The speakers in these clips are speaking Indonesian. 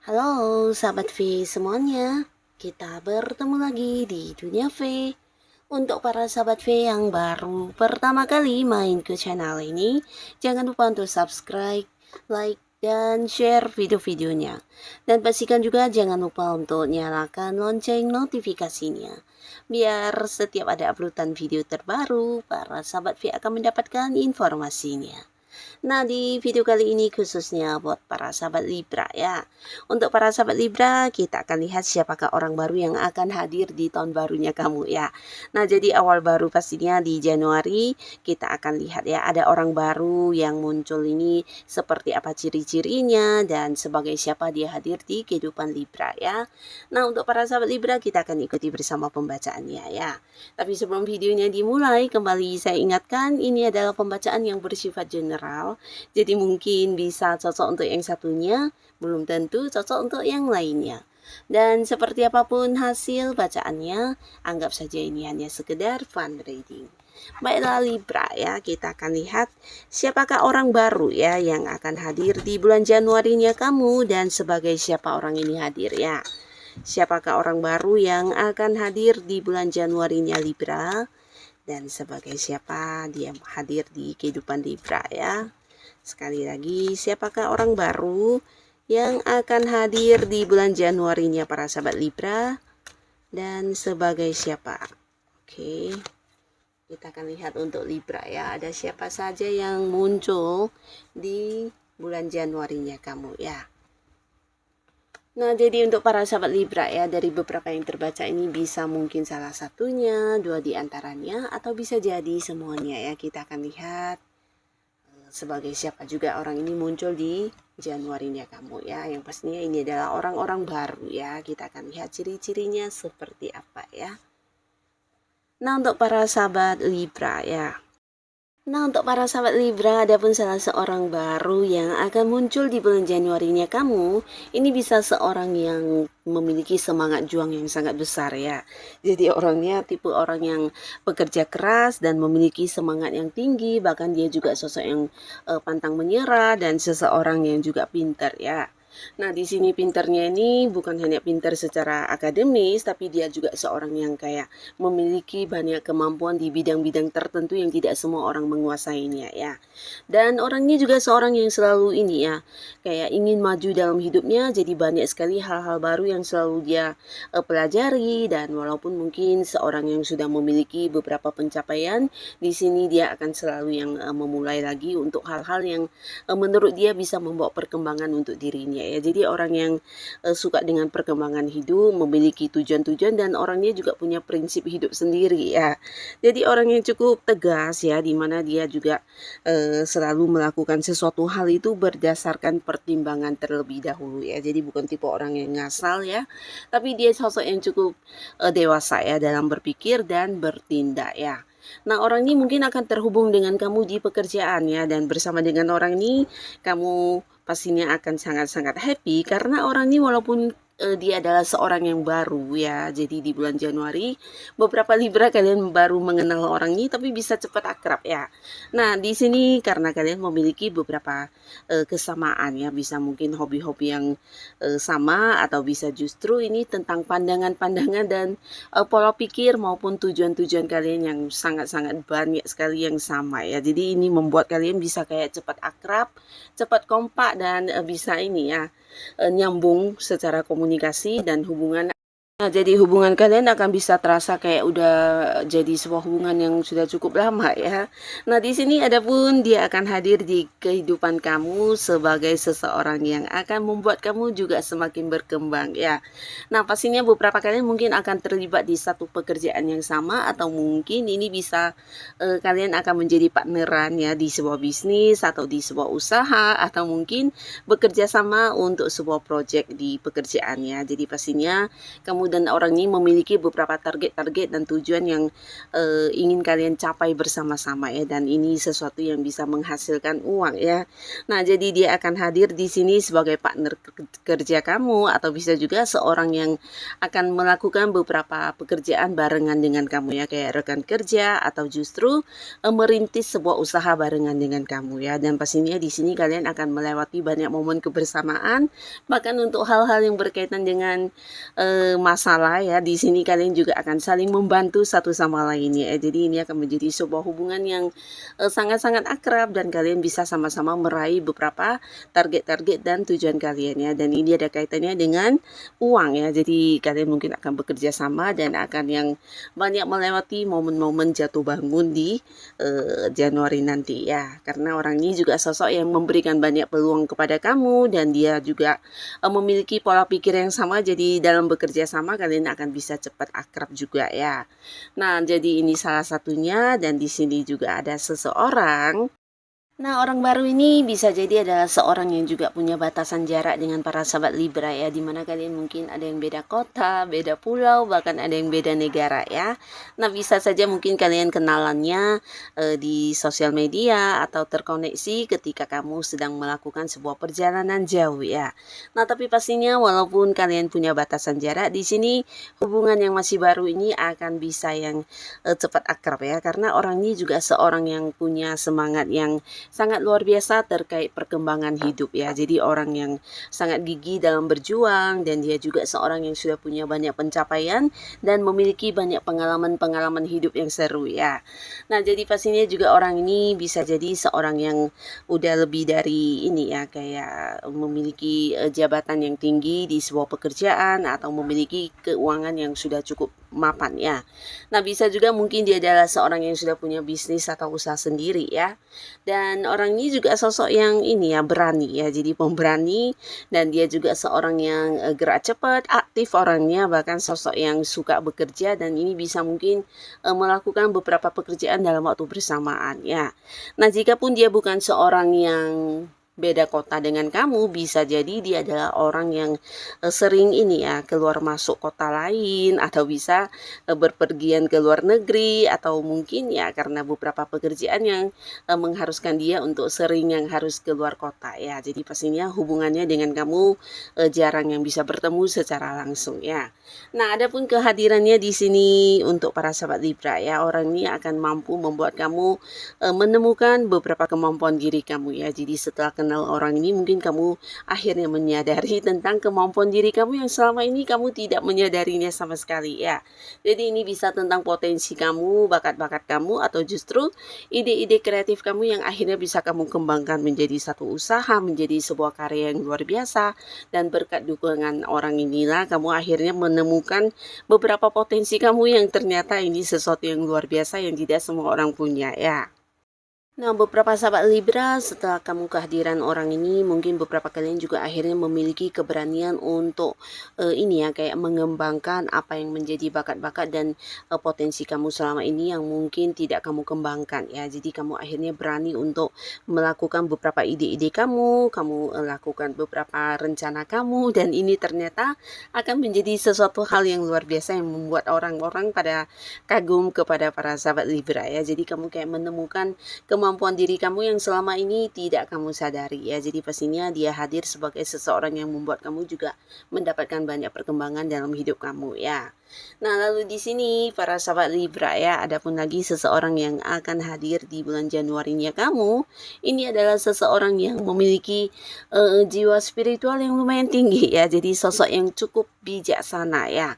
Halo sahabat V semuanya, kita bertemu lagi di Dunia V. Untuk para sahabat V yang baru pertama kali main ke channel ini, jangan lupa untuk subscribe, like, dan share video-videonya. Dan pastikan juga jangan lupa untuk nyalakan lonceng notifikasinya. Biar setiap ada uploadan video terbaru, para sahabat V akan mendapatkan informasinya. Nah, di video kali ini khususnya buat para sahabat Libra ya. Untuk para sahabat Libra, kita akan lihat siapakah orang baru yang akan hadir di tahun barunya kamu ya. Nah, jadi awal baru pastinya di Januari kita akan lihat ya, ada orang baru yang muncul ini seperti apa ciri-cirinya dan sebagai siapa dia hadir di kehidupan Libra ya. Nah, untuk para sahabat Libra kita akan ikuti bersama pembacaannya ya. Tapi sebelum videonya dimulai, kembali saya ingatkan ini adalah pembacaan yang bersifat general. Jadi mungkin bisa cocok untuk yang satunya, belum tentu cocok untuk yang lainnya. Dan seperti apapun hasil bacaannya, anggap saja ini hanya sekedar fun reading. Baiklah Libra ya, kita akan lihat siapakah orang baru ya yang akan hadir di bulan Januarinya kamu dan sebagai siapa orang ini hadir ya. Siapakah orang baru yang akan hadir di bulan Januarinya Libra dan sebagai siapa dia hadir di kehidupan Libra ya. Sekali lagi, siapakah orang baru yang akan hadir di bulan Januarinya para sahabat Libra dan sebagai siapa? Oke, kita akan lihat untuk Libra ya. Ada siapa saja yang muncul di bulan Januarinya kamu ya. Nah, jadi untuk para sahabat Libra ya, dari beberapa yang terbaca ini bisa mungkin salah satunya, dua di antaranya, atau bisa jadi semuanya ya. Kita akan lihat sebagai siapa juga orang ini muncul di Januarinya kamu ya. Yang pastinya ini adalah orang-orang baru ya. Kita akan lihat ciri-cirinya seperti apa ya. Nah, untuk para sahabat Libra ya. Nah, untuk para sahabat Libra, ada pun salah seorang baru yang akan muncul di bulan Januarinya kamu, ini bisa seorang yang memiliki semangat juang yang sangat besar ya. Jadi orangnya tipe orang yang bekerja keras dan memiliki semangat yang tinggi, bahkan dia juga sosok yang pantang menyerah dan seseorang yang juga pintar ya. Nah, di sini pinternya ini bukan hanya pintar secara akademis, tapi dia juga seorang yang kayak memiliki banyak kemampuan di bidang-bidang tertentu yang tidak semua orang menguasainya ya. Dan orangnya juga seorang yang selalu ini ya, kayak ingin maju dalam hidupnya, jadi banyak sekali hal-hal baru yang selalu dia pelajari dan walaupun mungkin seorang yang sudah memiliki beberapa pencapaian, di sini dia akan selalu yang memulai lagi untuk hal-hal yang menurut dia bisa membawa perkembangan untuk dirinya ya. Jadi orang yang suka dengan perkembangan hidup, memiliki tujuan-tujuan dan orangnya juga punya prinsip hidup sendiri ya. Jadi orang yang cukup tegas ya, di mana dia juga selalu melakukan sesuatu hal itu berdasarkan pertimbangan terlebih dahulu ya. Jadi bukan tipe orang yang ngasal ya, tapi dia sosok yang cukup dewasa ya dalam berpikir dan bertindak ya. Nah, orang ini mungkin akan terhubung dengan kamu di pekerjaan ya, dan bersama dengan orang ini kamu pastinya akan sangat-sangat happy karena orang ini walaupun dia adalah seorang yang baru ya. Jadi di bulan Januari beberapa Libra kalian baru mengenal orang ini tapi bisa cepat akrab ya. Nah, di sini karena kalian memiliki beberapa kesamaan ya, bisa mungkin hobi-hobi yang sama atau bisa justru ini tentang pandangan-pandangan dan pola pikir maupun tujuan-tujuan kalian yang sangat-sangat banyak sekali yang sama ya. Jadi ini membuat kalian bisa kayak cepat akrab, cepat kompak dan bisa ini ya nyambung secara komunikasi dan hubungan. Nah, jadi hubungan kalian akan bisa terasa kayak udah jadi sebuah hubungan yang sudah cukup lama ya. Nah, di sini adapun dia akan hadir di kehidupan kamu sebagai seseorang yang akan membuat kamu juga semakin berkembang ya. Nah, pastinya beberapa kalian mungkin akan terlibat di satu pekerjaan yang sama atau mungkin ini bisa kalian akan menjadi partneran ya di sebuah bisnis atau di sebuah usaha atau mungkin bekerja sama untuk sebuah proyek di pekerjaannya. Jadi pastinya kamu dan orang ini memiliki beberapa target-target dan tujuan yang ingin kalian capai bersama-sama ya, dan ini sesuatu yang bisa menghasilkan uang ya. Nah, jadi dia akan hadir di sini sebagai partner kerja kamu, atau bisa juga seorang yang akan melakukan beberapa pekerjaan barengan dengan kamu ya, kayak rekan kerja atau justru merintis sebuah usaha barengan dengan kamu ya. Dan pastinya di sini kalian akan melewati banyak momen kebersamaan, bahkan untuk hal-hal yang berkaitan dengan masalah ya. Di sini kalian juga akan saling membantu satu sama lain ya. Jadi ini akan menjadi sebuah hubungan yang sangat-sangat akrab, dan kalian bisa sama-sama meraih beberapa target-target dan tujuan kalian ya. Dan ini ada kaitannya dengan uang ya. Jadi kalian mungkin akan bekerja sama dan akan yang banyak melewati momen-momen jatuh bangun di Januari nanti ya. Karena orang ini juga sosok yang memberikan banyak peluang kepada kamu, dan dia juga memiliki pola pikir yang sama. Jadi dalam bekerja sama kalian akan bisa cepat akrab juga ya. Nah, jadi ini salah satunya, dan di sini juga ada seseorang. Nah, orang baru ini bisa jadi adalah seorang yang juga punya batasan jarak dengan para sahabat Libra ya, dimana kalian mungkin ada yang beda kota, beda pulau, bahkan ada yang beda negara ya. Nah, bisa saja mungkin kalian kenalannya di sosial media atau terkoneksi ketika kamu sedang melakukan sebuah perjalanan jauh ya. Nah, tapi pastinya walaupun kalian punya batasan jarak, di sini hubungan yang masih baru ini akan bisa yang cepat akrab ya, karena orang ini juga seorang yang punya semangat yang sangat luar biasa terkait perkembangan hidup ya. Jadi orang yang sangat gigih dalam berjuang, dan dia juga seorang yang sudah punya banyak pencapaian dan memiliki banyak pengalaman-pengalaman hidup yang seru ya. Nah, jadi pastinya juga orang ini bisa jadi seorang yang udah lebih dari ini ya, kayak memiliki jabatan yang tinggi di sebuah pekerjaan, atau memiliki keuangan yang sudah cukup mapan ya. Nah, bisa juga mungkin dia adalah seorang yang sudah punya bisnis atau usaha sendiri ya. Dan orang ini juga sosok yang ini ya, berani ya, jadi pemberani, dan dia juga seorang yang gerak cepat, aktif orangnya, bahkan sosok yang suka bekerja, dan ini bisa mungkin melakukan beberapa pekerjaan dalam waktu bersamaan ya. Nah, jika pun dia bukan seorang yang beda kota dengan kamu, bisa jadi dia adalah orang yang sering ini ya, keluar masuk kota lain, atau bisa berpergian ke luar negeri, atau mungkin ya karena beberapa pekerjaan yang mengharuskan dia untuk sering yang harus keluar kota ya. Jadi pastinya hubungannya dengan kamu jarang yang bisa bertemu secara langsung ya. Nah, adapun kehadirannya di sini untuk para sahabat Libra ya, orang ini akan mampu membuat kamu menemukan beberapa kemampuan diri kamu ya. Jadi setelah kenal orang ini, mungkin kamu akhirnya menyadari tentang kemampuan diri kamu yang selama ini kamu tidak menyadarinya sama sekali ya. Jadi ini bisa tentang potensi kamu, bakat-bakat kamu, atau justru ide-ide kreatif kamu yang akhirnya bisa kamu kembangkan menjadi satu usaha, menjadi sebuah karya yang luar biasa. Dan berkat dukungan orang inilah kamu akhirnya menemukan beberapa potensi kamu yang ternyata ini sesuatu yang luar biasa yang tidak semua orang punya ya. Nah, beberapa sahabat Libra, setelah kamu kehadiran orang ini, mungkin beberapa kalian juga akhirnya memiliki keberanian untuk ini ya, kayak mengembangkan apa yang menjadi bakat-bakat dan potensi kamu selama ini yang mungkin tidak kamu kembangkan ya. Jadi kamu akhirnya berani untuk melakukan beberapa ide-ide kamu lakukan beberapa rencana kamu, dan ini ternyata akan menjadi sesuatu hal yang luar biasa yang membuat orang-orang pada kagum kepada para sahabat Libra ya. Jadi kamu kayak menemukan kemampuan diri kamu yang selama ini tidak kamu sadari ya. Jadi pastinya dia hadir sebagai seseorang yang membuat kamu juga mendapatkan banyak perkembangan dalam hidup kamu ya. Nah, lalu di sini para sahabat Libra ya, ada pun lagi seseorang yang akan hadir di bulan Januarinya kamu. Ini adalah seseorang yang memiliki jiwa spiritual yang lumayan tinggi ya. Jadi sosok yang cukup bijaksana ya.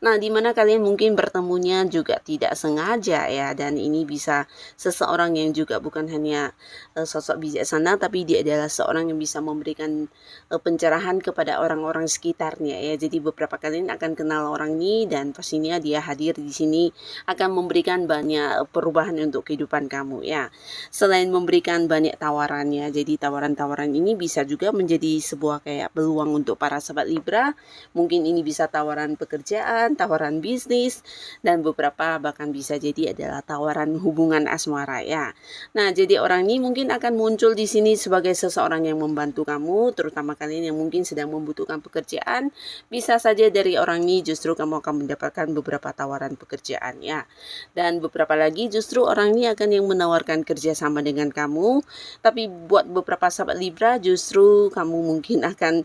Nah, dimana kalian mungkin bertemunya juga tidak sengaja ya, dan ini bisa seseorang yang juga bukan hanya sosok bijaksana, tapi dia adalah seorang yang bisa memberikan pencerahan kepada orang-orang sekitarnya ya. Jadi beberapa kalian akan kenal orang ini, dan pastinya dia hadir di sini akan memberikan banyak perubahan untuk kehidupan kamu ya. Selain memberikan banyak tawarannya, jadi tawaran-tawaran ini bisa juga menjadi sebuah kayak peluang untuk para sahabat Libra. Mungkin ini bisa tawaran pekerjaan, pekerjaan, tawaran bisnis, dan beberapa bahkan bisa jadi adalah tawaran hubungan asmara ya. Nah, jadi orang ini mungkin akan muncul di sini sebagai seseorang yang membantu kamu, terutama kalian yang mungkin sedang membutuhkan pekerjaan. Bisa saja dari orang ini justru kamu akan mendapatkan beberapa tawaran pekerjaan ya. Dan beberapa lagi justru orang ini akan yang menawarkan kerjasama dengan kamu. Tapi buat beberapa sahabat Libra justru kamu mungkin akan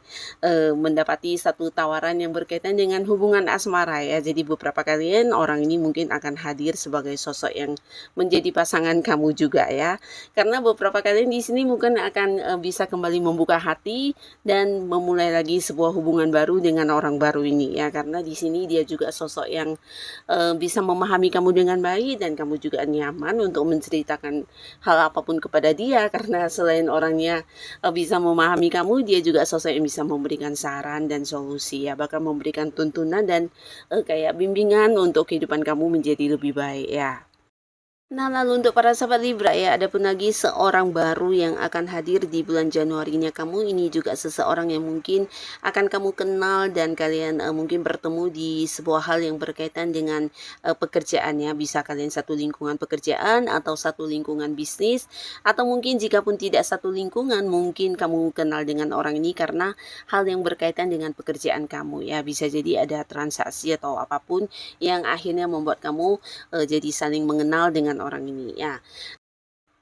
mendapati satu tawaran yang berkaitan dengan hubungan asmara ya. Jadi beberapa kalian orang ini mungkin akan hadir sebagai sosok yang menjadi pasangan kamu juga ya. Karena beberapa kalian di sini mungkin akan bisa kembali membuka hati dan memulai lagi sebuah hubungan baru dengan orang baru ini ya. Karena di sini dia juga sosok yang bisa memahami kamu dengan baik dan kamu juga nyaman untuk menceritakan hal apapun kepada dia karena selain orangnya bisa memahami kamu, dia juga sosok yang bisa memberikan saran dan solusi ya, bahkan memberikan tuntunan dan kayak bimbingan untuk kehidupan kamu menjadi lebih baik ya. Nah, lalu untuk para sahabat Libra ya, ada pun lagi seorang baru yang akan hadir di bulan Januarinya kamu. Ini juga seseorang yang mungkin akan kamu kenal dan kalian mungkin bertemu di sebuah hal yang berkaitan dengan pekerjaan ya. Bisa kalian satu lingkungan pekerjaan atau satu lingkungan bisnis, atau mungkin jika pun tidak satu lingkungan, mungkin kamu kenal dengan orang ini karena hal yang berkaitan dengan pekerjaan kamu ya. Bisa jadi ada transaksi atau apapun yang akhirnya membuat kamu jadi saling mengenal dengan orang ini ya.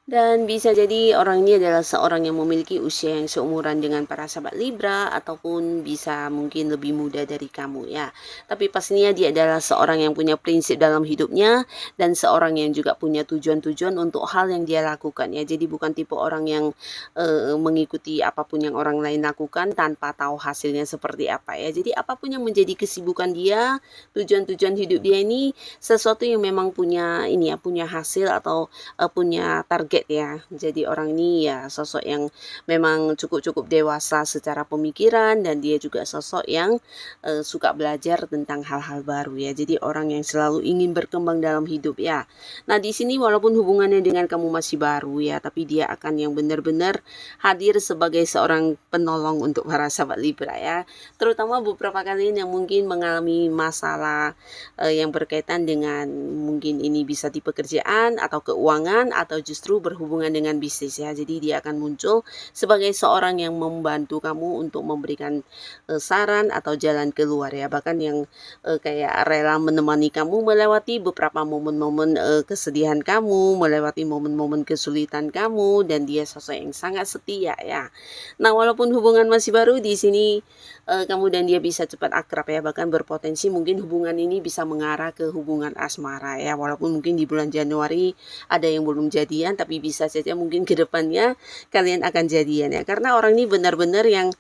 Dan bisa jadi orang ini adalah seorang yang memiliki usia yang seumuran dengan para sahabat Libra ataupun bisa mungkin lebih muda dari kamu ya. Tapi pastinya dia adalah seorang yang punya prinsip dalam hidupnya dan seorang yang juga punya tujuan-tujuan untuk hal yang dia lakukan ya. Jadi bukan tipe orang yang mengikuti apapun yang orang lain lakukan tanpa tahu hasilnya seperti apa ya. Jadi apapun yang menjadi kesibukan dia, tujuan-tujuan hidup dia ini sesuatu yang memang punya ini ya, punya hasil atau punya target ya. Jadi orang ini ya sosok yang memang cukup dewasa secara pemikiran dan dia juga sosok yang suka belajar tentang hal-hal baru ya. Jadi orang yang selalu ingin berkembang dalam hidup ya. Nah, di sini walaupun hubungannya dengan kamu masih baru ya, tapi dia akan yang benar-benar hadir sebagai seorang penolong untuk para sahabat Libra ya. Terutama beberapa kalian yang mungkin mengalami masalah yang berkaitan dengan mungkin ini bisa di pekerjaan atau keuangan atau justru berhubungan dengan bisnis ya. Jadi dia akan muncul sebagai seorang yang membantu kamu untuk memberikan saran atau jalan keluar ya. Bahkan yang kayak rela menemani kamu melewati beberapa momen-momen kesedihan kamu, melewati momen-momen kesulitan kamu dan dia sosok yang sangat setia ya. Nah, walaupun hubungan masih baru di sini kamu dan dia bisa cepat akrab ya, bahkan berpotensi mungkin hubungan ini bisa mengarah ke hubungan asmara ya. Walaupun mungkin di bulan Januari ada yang belum jadian, tapi bisa saja mungkin ke depannya kalian akan jadian ya. Karena orang ini benar-benar yang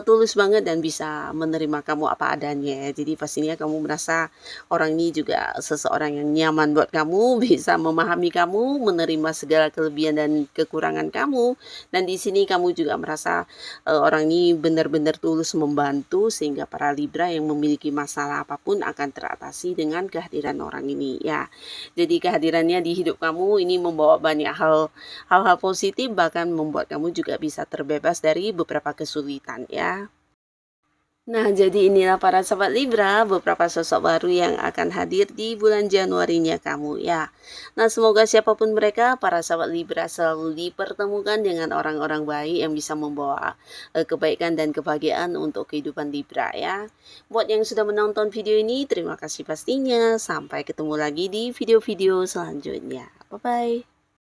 tulus banget dan bisa menerima kamu apa adanya ya. Jadi pastinya kamu merasa orang ini juga seseorang yang nyaman buat kamu, bisa memahami kamu, menerima segala kelebihan dan kekurangan kamu. Dan di sini kamu juga merasa orang ini benar-benar tulus membantu sehingga para Libra yang memiliki masalah apapun akan teratasi dengan kehadiran orang ini ya. Jadi kehadirannya di hidup kamu ini membawa banyak hal-hal positif, bahkan membuat kamu juga bisa terbebas dari beberapa kesulitan ya. Nah, jadi inilah para sahabat Libra, beberapa sosok baru yang akan hadir di bulan Januarinya kamu ya. Nah, semoga siapapun mereka, para sahabat Libra selalu dipertemukan dengan orang-orang baik yang bisa membawa kebaikan dan kebahagiaan untuk kehidupan Libra ya. Buat yang sudah menonton video ini, terima kasih pastinya. Sampai ketemu lagi di video-video selanjutnya. Bye-bye.